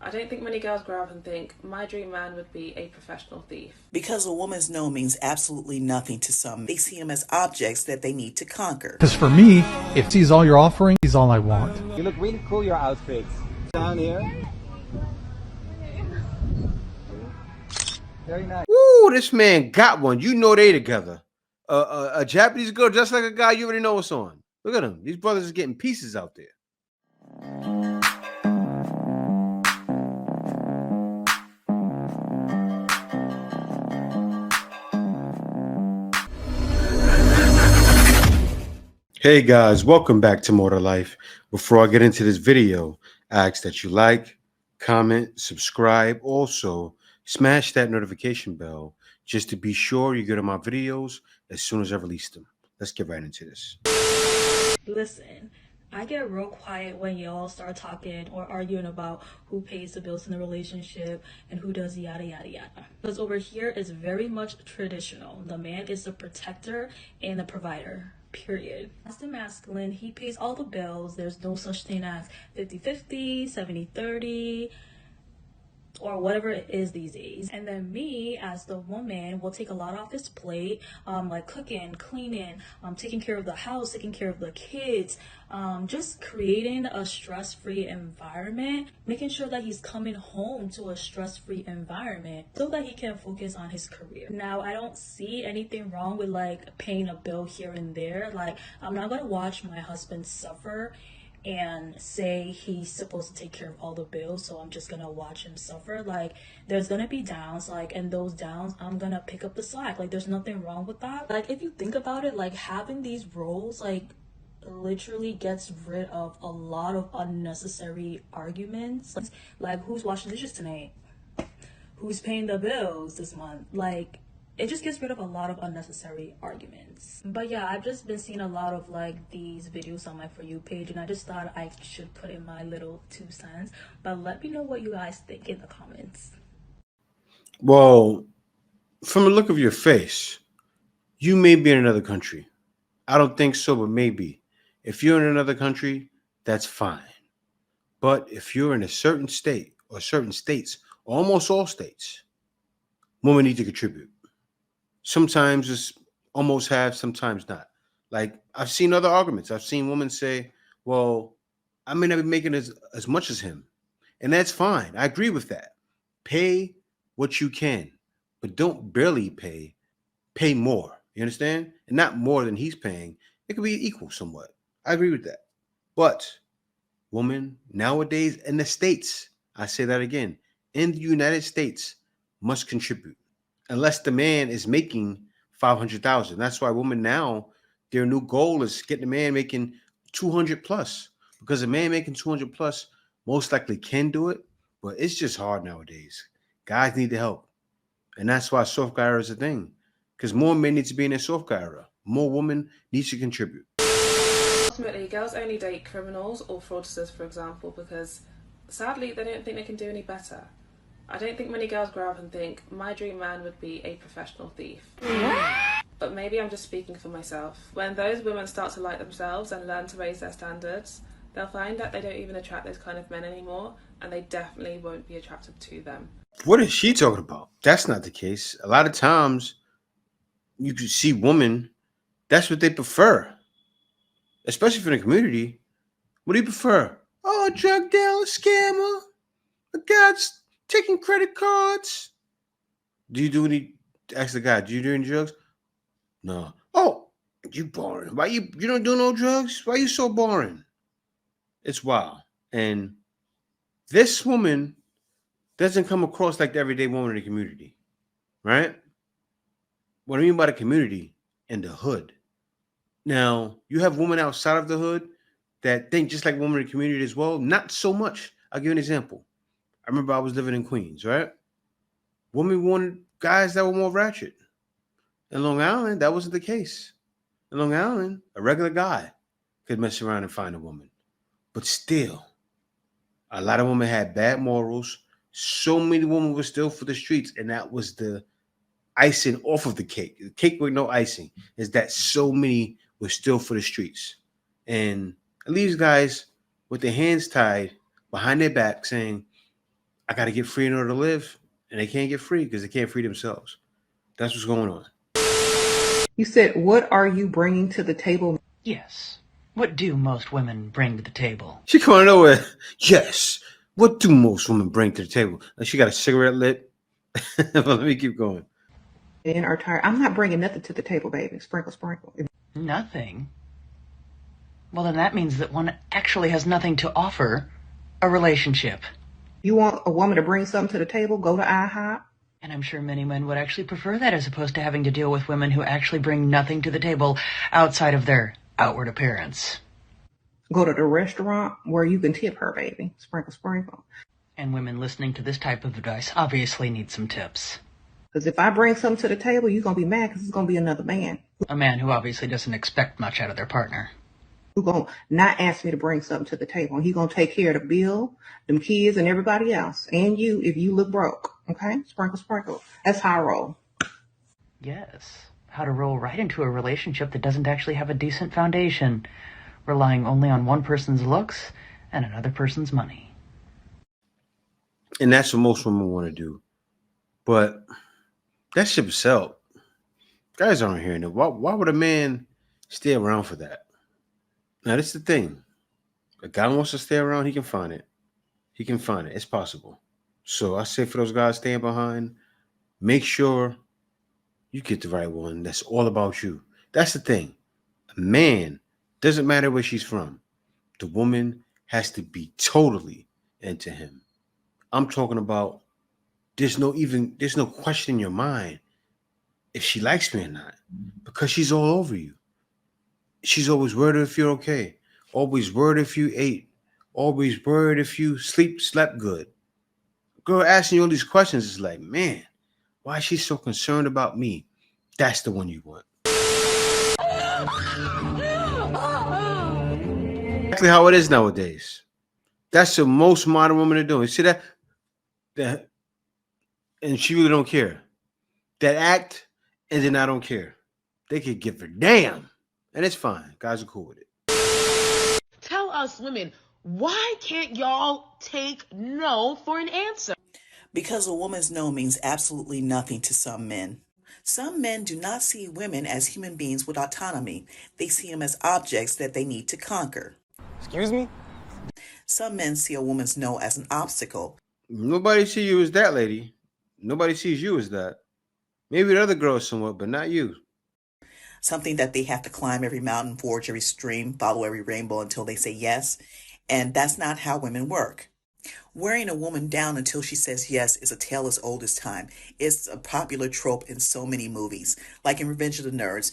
I don't think many girls grow up and think, my dream man would be a professional thief. Because a woman's no means absolutely nothing to some. They see them as objects that they need to conquer. Because for me, if he's all you're offering, he's all I want. You look really cool, your outfits. Down here. Very nice. Woo, this man got one. You know they together. A Japanese girl just like a guy, you already know what's on. Look at them. These brothers are getting pieces out there. Hey guys, welcome back to More to Life. Before I get into this video, I ask that you like, comment, subscribe. Also, smash that notification bell just to be sure you get on my videos as soon as I release them. Let's get right into this. Listen, I get real quiet when y'all start talking or arguing about who pays the bills in the relationship and who does yada yada yada. Because over here is very much traditional. The man is the protector and the provider. Period. As the masculine, he pays all the bills. There's no such thing as 50-50, 70-30, or whatever it is these days. And then me, as the woman, will take a lot off his plate, like cooking, cleaning, taking care of the house, taking care of the kids, just creating a stress-free environment, making sure that he's coming home to a stress-free environment so that he can focus on his career. Now, I don't see anything wrong with like paying a bill here and there. Like, I'm not gonna watch my husband suffer and say he's supposed to take care of all the bills, so I'm just gonna watch him suffer. Like, there's gonna be downs, like, and those downs I'm gonna pick up the slack. Like, there's nothing wrong with that. Like, if you think about it, like, having these roles like literally gets rid of a lot of unnecessary arguments. Like, who's washing dishes tonight? Who's paying the bills this month? Like, it just gets rid of a lot of unnecessary arguments. But yeah, I've just been seeing a lot of like these videos on my For You page, and I just thought I should put in my little 2 cents. But let me know what you guys think in the comments. Well, from the look of your face, you may be in another country. I don't think so, but maybe. If you're in another country, that's fine. But if you're in a certain state or certain states, almost all states, women need to contribute. Sometimes it's almost half, sometimes not. Like, I've seen other arguments. I've seen women say, well, I may not be making as much as him. And that's fine. I agree with that. Pay what you can, but don't barely pay. Pay more. You understand? And not more than he's paying. It could be equal somewhat. I agree with that. But women nowadays in the States, I say that again, in the United States, must contribute. Unless the man is making 500,000. That's why women now, their new goal is getting a man making 200 plus. Because a man making 200 plus most likely can do it, but it's just hard nowadays. Guys need the help. And that's why soft guy era is a thing. Because more men need to be in a soft guy era. More women need to contribute. Ultimately, girls only date criminals or fraudsters, for example, because sadly they don't think they can do any better. I don't think many girls grow up and think, my dream man would be a professional thief. But maybe I'm just speaking for myself. When those women start to like themselves and learn to raise their standards, they'll find that they don't even attract those kind of men anymore, and they definitely won't be attractive to them. What is she talking about? That's not the case. A lot of times, you can see women, that's what they prefer. Especially for the community. What do you prefer? Oh, a drug dealer, scammer, a guy's taking credit cards. Do you do any? Ask the guy. Do you do any drugs? No. Oh, you boring. Why you don't do no drugs? Why you so boring? It's wild. And this woman doesn't come across like the everyday woman in the community, right? What I mean by the community, in the hood. Now, you have women outside of the hood that think just like women in the community as well. Not so much. I'll give you an example. I remember I was living in Queens, right? Women wanted guys that were more ratchet. In Long Island, that wasn't the case. In Long Island, a regular guy could mess around and find a woman. But still, a lot of women had bad morals. So many women were still for the streets, and that was the icing off of the cake. The cake with no icing is that so many were still for the streets. And it leaves guys with their hands tied behind their back saying, I got to get free in order to live. And they can't get free because they can't free themselves. That's what's going on. You said, what are you bringing to the table? Yes. What do most women bring to the table? She coming nowhere. Yes. What do most women bring to the table? Like she got a cigarette lit. But let me keep going. Men are tired. I'm not bringing nothing to the table, baby. Sprinkle, sprinkle. Nothing. Well, then that means that one actually has nothing to offer a relationship. You want a woman to bring something to the table? Go to IHOP. And I'm sure many men would actually prefer that as opposed to having to deal with women who actually bring nothing to the table outside of their outward appearance. Go to the restaurant where you can tip her, baby. Sprinkle, sprinkle. And women listening to this type of advice obviously need some tips. Because if I bring something to the table, you're going to be mad because it's going to be another man. A man who obviously doesn't expect much out of their partner. Who's going to not ask me to bring something to the table. He's going to take care of the bill, them kids, and everybody else. And you, if you look broke. Okay? Sprinkle, sprinkle. That's how I roll. Yes. How to roll right into a relationship that doesn't actually have a decent foundation, relying only on one person's looks and another person's money. And that's what most women want to do. But that ship is sell. Guys aren't hearing it. Why would a man stay around for that? Now, this is the thing. A guy wants to stay around, he can find it. He can find it. It's possible. So I say for those guys staying behind, make sure you get the right one that's all about you. That's the thing. A man, doesn't matter where she's from. The woman has to be totally into him. I'm talking about there's no question in your mind if she likes me or not, because she's all over you. She's always worried if you're okay, always worried if you ate, always worried if you slept good. Girl asking you all these questions is like, man, why is she so concerned about me? That's the one you want. Exactly how it is nowadays. That's what most modern women are doing. You see that? And she really don't care. That act, and then I don't care. They could give a damn. And it's fine. Guys are cool with it. Tell us women, why can't y'all take no for an answer? Because a woman's no means absolutely nothing to some men. Some men do not see women as human beings with autonomy. They see them as objects that they need to conquer. Excuse me? Some men see a woman's no as an obstacle. Nobody sees you as that, lady. Nobody sees you as that. Maybe the other girls somewhat, but not you. Something that they have to climb every mountain, forge every stream, follow every rainbow until they say yes. And that's not how women work. Wearing a woman down until she says yes is a tale as old as time. It's a popular trope in so many movies. Like in Revenge of the Nerds,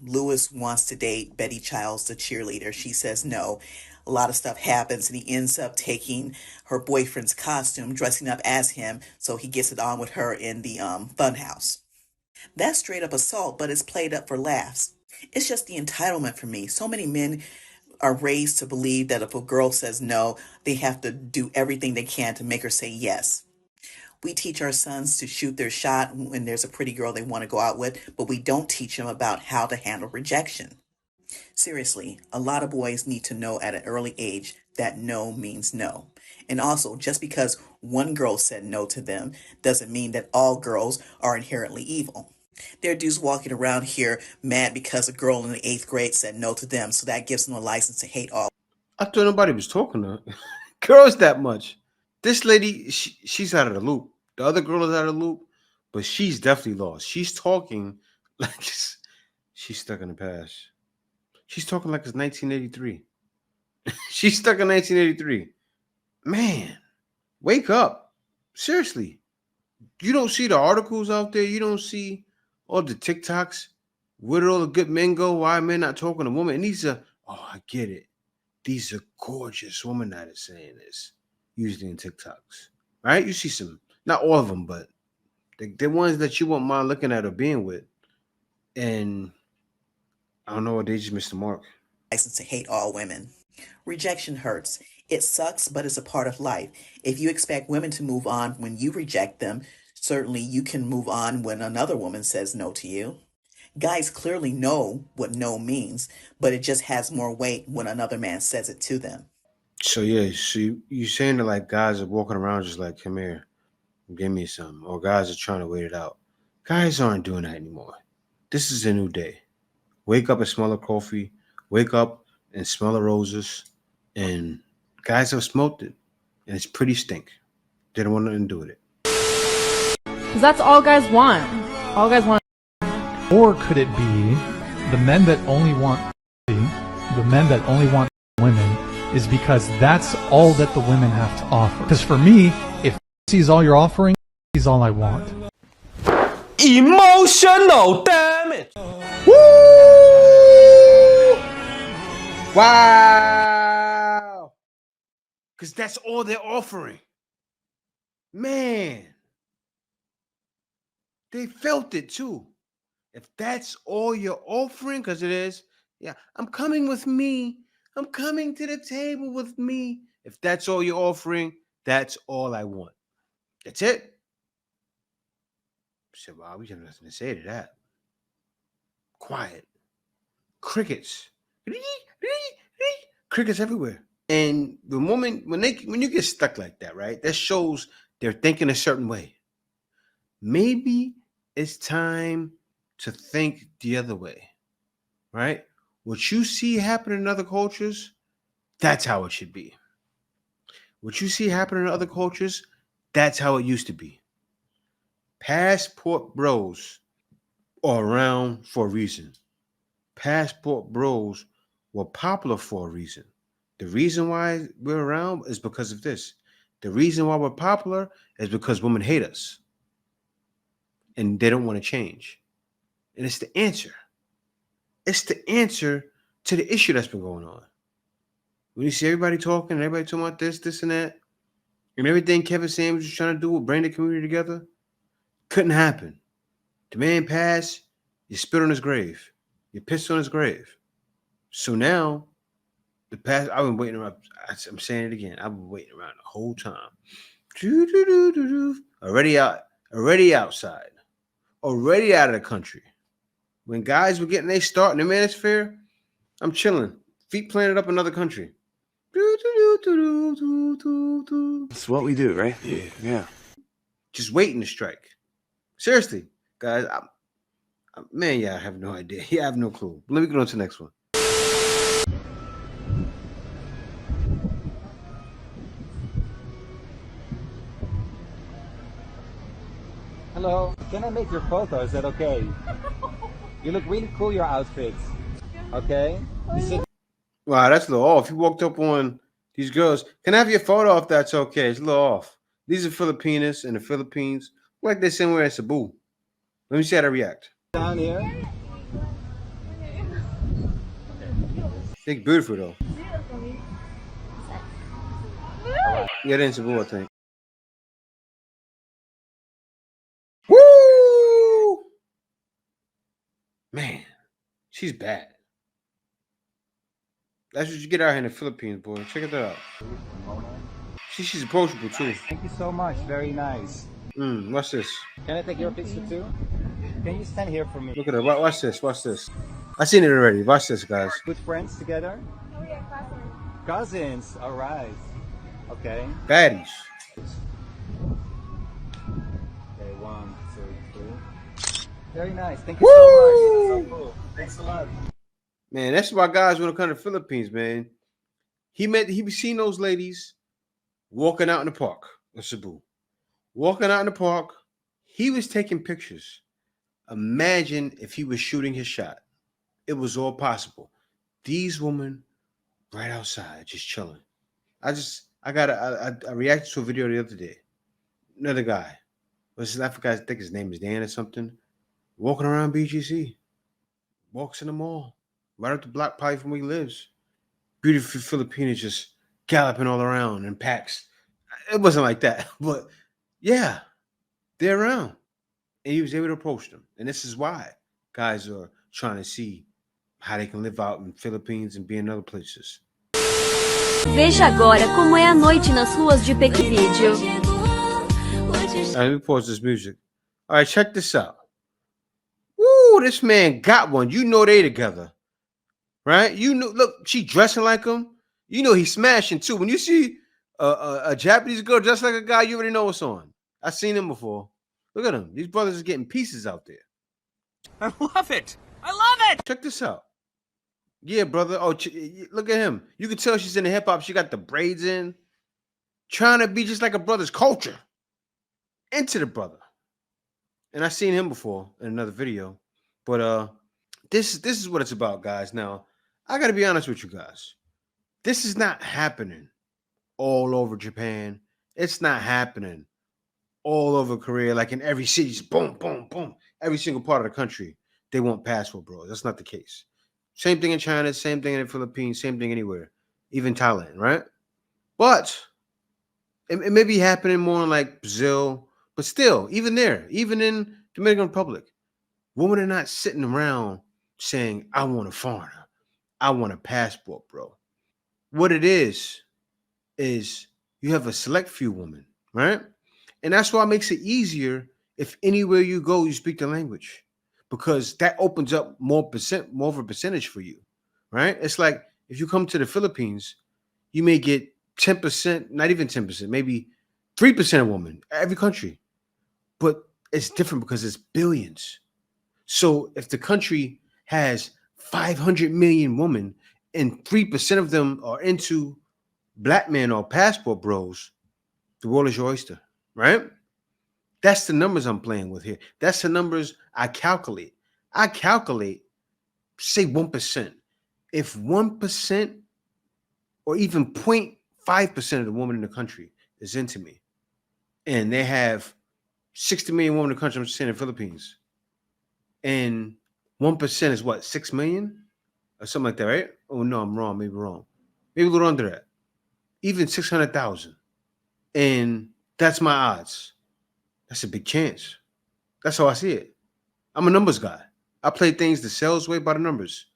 Lewis wants to date Betty Childs, the cheerleader. She says no. A lot of stuff happens, and he ends up taking her boyfriend's costume, dressing up as him, so he gets it on with her in the funhouse. That's straight up assault, but it's played up for laughs. It's just the entitlement for me. So many men are raised to believe that if a girl says no, they have to do everything they can to make her say yes. We teach our sons to shoot their shot when there's a pretty girl they want to go out with, but we don't teach them about how to handle rejection. Seriously, a lot of boys need to know at an early age that no means no. And also, just because one girl said no to them doesn't mean that all girls are inherently evil. There are dudes walking around here mad because a girl in the 8th grade said no to them, so that gives them a license to hate all. I thought nobody was talking to her. Girls that much. This lady, she's out of the loop. The other girl is out of the loop, but she's definitely lost. She's talking like she's stuck in the past. She's talking like it's 1983. She's stuck in 1983. Man, wake up. Seriously. You don't see the articles out there. You don't see all the TikToks. Where did all the good men go? Why are men not talking to women? And these are, I get it. These are gorgeous women that are saying this, usually in TikToks. Right? You see some, not all of them, but the ones that you won't mind looking at or being with. And I don't know, they just missed the mark. License to hate all women. Rejection hurts. It sucks, but it's a part of life. If you expect women to move on when you reject them, certainly you can move on when another woman says no to you. Guys clearly know what no means, but it just has more weight when another man says it to them. So yeah, so you saying that like guys are walking around just like, come here, give me some, or guys are trying to wait it out. Guys aren't doing that anymore. This is a new day. Wake up and smell the coffee. Wake up and smell the roses. And guys have smoked it, and it's pretty stink. They don't want nothing to do with it. Because that's all guys want. All guys want. Or could it be the men that only want the men that only want women is because that's all that the women have to offer? Because for me, if is all you're offering, is all I want. Emotional damage. Woo! Wow! Because that's all they're offering. Man, they felt it too. If that's all you're offering, because it is, yeah, I'm coming with me. I'm coming to the table with me. If that's all you're offering, that's all I want. That's it. I said, wow, we have nothing to say to that. Quiet. Crickets. Crickets everywhere. And the woman, when you get stuck like that, right? That shows they're thinking a certain way. Maybe it's time to think the other way, right? What you see happen in other cultures, that's how it should be. What you see happen in other cultures, that's how it used to be. Passport bros are around for a reason. Passport bros were popular for a reason. The reason why we're around is because of this. The reason why we're popular is because women hate us and they don't want to change. And it's the answer. It's the answer to the issue that's been going on. When you see everybody talking, everybody talking about this, and that, and everything Kevin Samuels was trying to do will bring the community together, couldn't happen. The man passed, you spit on his grave. You pissed on his grave. So now, the past, I've been waiting around. I'm saying it again. I've been waiting around the whole time. Already outside. Already out of the country. When guys were getting their start in the manosphere, I'm chilling. Feet planted up another country. That's what we do, right? Yeah. Just waiting to strike. Seriously, guys. Man, yeah, I have no idea. Yeah, I have no clue. Let me get on to the next one. Hello, can I make your photo? Is that okay? You look really cool, your outfits. Okay? You sit. Wow, that's a little off. You walked up on these girls. Can I have your photo if that's okay? It's a little off. These are Filipinas in the Philippines. Like they're somewhere in Cebu. Let me see how they react. Down here. They're beautiful though. Yeah, they're in Cebu, I think. Woo! Man, she's bad. That's what you get out here in the Philippines, boy. Check it out. She's approachable too. Thank you so much. Very nice. What's this? Can I take your picture too? Can you stand here for me? Look at her. Watch this. Watch this. I seen it already. Watch this, guys. Good friends together? Oh, yeah, cousins. All right. Okay. Baddies. Okay, 1, 2, 3. Very nice. Thank you so much. So cool. Thanks a lot. Man, that's why guys want to come to the Philippines, man. He seen those ladies walking out in the park in Cebu. Walking out in the park, he was taking pictures. Imagine if he was shooting his shot. It was all possible. These women right outside, just chilling. I reacted to a video the other day. Another guy. I forgot, I think his name is Dan or something. Walking around BGC. Walks in the mall. Right up the block probably from where he lives. Beautiful Filipinos just galloping all around in packs. It wasn't like that. But yeah, they're around. And he was able to approach them. And this is why guys are trying to see how they can live out in Philippines and be in other places. Veja agora como é a noite nas ruas de Pequim. Vídeo. Let me pause this music. All right, check this out. Woo, this man got one. You know they together, right? You know, look, she dressing like him. You know he's smashing too. When you see a Japanese girl dressed like a guy, you already know what's on. I've seen him before. Look at him. These brothers are getting pieces out there. I love it. I love it. Check this out. Yeah, brother. Oh, look at him. You can tell she's in the hip hop. She got the braids in, trying to be just like a brother's culture. Into the brother. And I've seen him before in another video. But this is what it's about, guys. Now, I got to be honest with you guys. This is not happening all over Japan. It's not happening all over Korea, like in every city, just boom, boom, boom. Every single part of the country, they want passport, bro. That's not the case. Same thing in China, same thing in the Philippines, same thing anywhere, even Thailand, right? But it may be happening more in like Brazil, but still, even there, even in Dominican Republic, women are not sitting around saying, I want a foreigner. I want a passport, bro. What it is you have a select few women, right? And that's why it makes it easier if anywhere you go, you speak the language, because that opens up more of a percentage for you, right? It's like if you come to the Philippines, you may get 10%, not even 10%, maybe 3% of women, every country. But it's different because it's billions. So if the country has 500 million women and 3% of them are into black men or passport bros, the world is your oyster, right? That's the numbers I'm playing with here. That's the numbers I calculate. I calculate, say 1%. If 1% or even 0.5% of the women in the country is into me, and they have 60 million women in the country, I'm just saying in the Philippines, and 1% is what, 6 million? Or something like that, right? Oh, no, I'm wrong. Maybe wrong. Maybe a little under that. Even 600,000. And that's my odds. That's a big chance. That's how I see it. I'm a numbers guy. I play things the sales way by the numbers.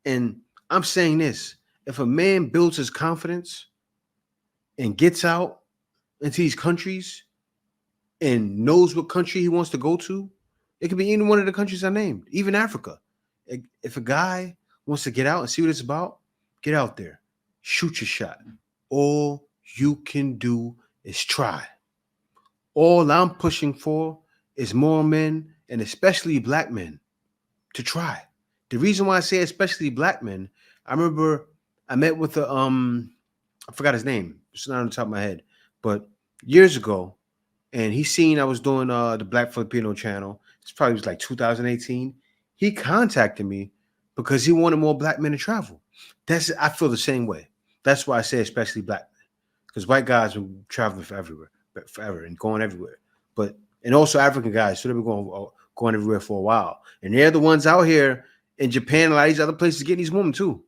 And I'm saying this. If a man builds his confidence and gets out into these countries and knows what country he wants to go to, it could be any one of the countries I named, even Africa. If a guy wants to get out and see what it's about, get out there. Shoot your shot. All you can do is try. All I'm pushing for is more men, and especially black men, to try. The reason why I say especially black men, I remember I met with I forgot his name. It's not on the top of my head, but years ago, and he seen I was doing the Black Filipino channel. It's probably was like 2018. He contacted me because he wanted more black men to travel. I feel the same way. That's why I say especially black men, because white guys have been traveling forever and going everywhere. And also African guys, so they've been going everywhere for a while. And they're the ones out here in Japan and a lot of these other places getting these women too.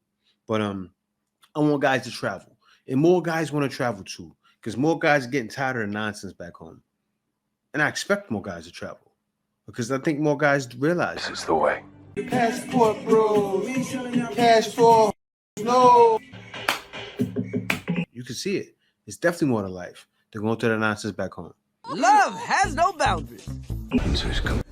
But I want guys to travel. And more guys want to travel too, because more guys are getting tired of the nonsense back home. And I expect more guys to travel, because I think more guys realize This is the way. Passport, bro. Passport. No. You can see it. It's definitely more to life than going through the nonsense back home. Love has no boundaries. Who's coming?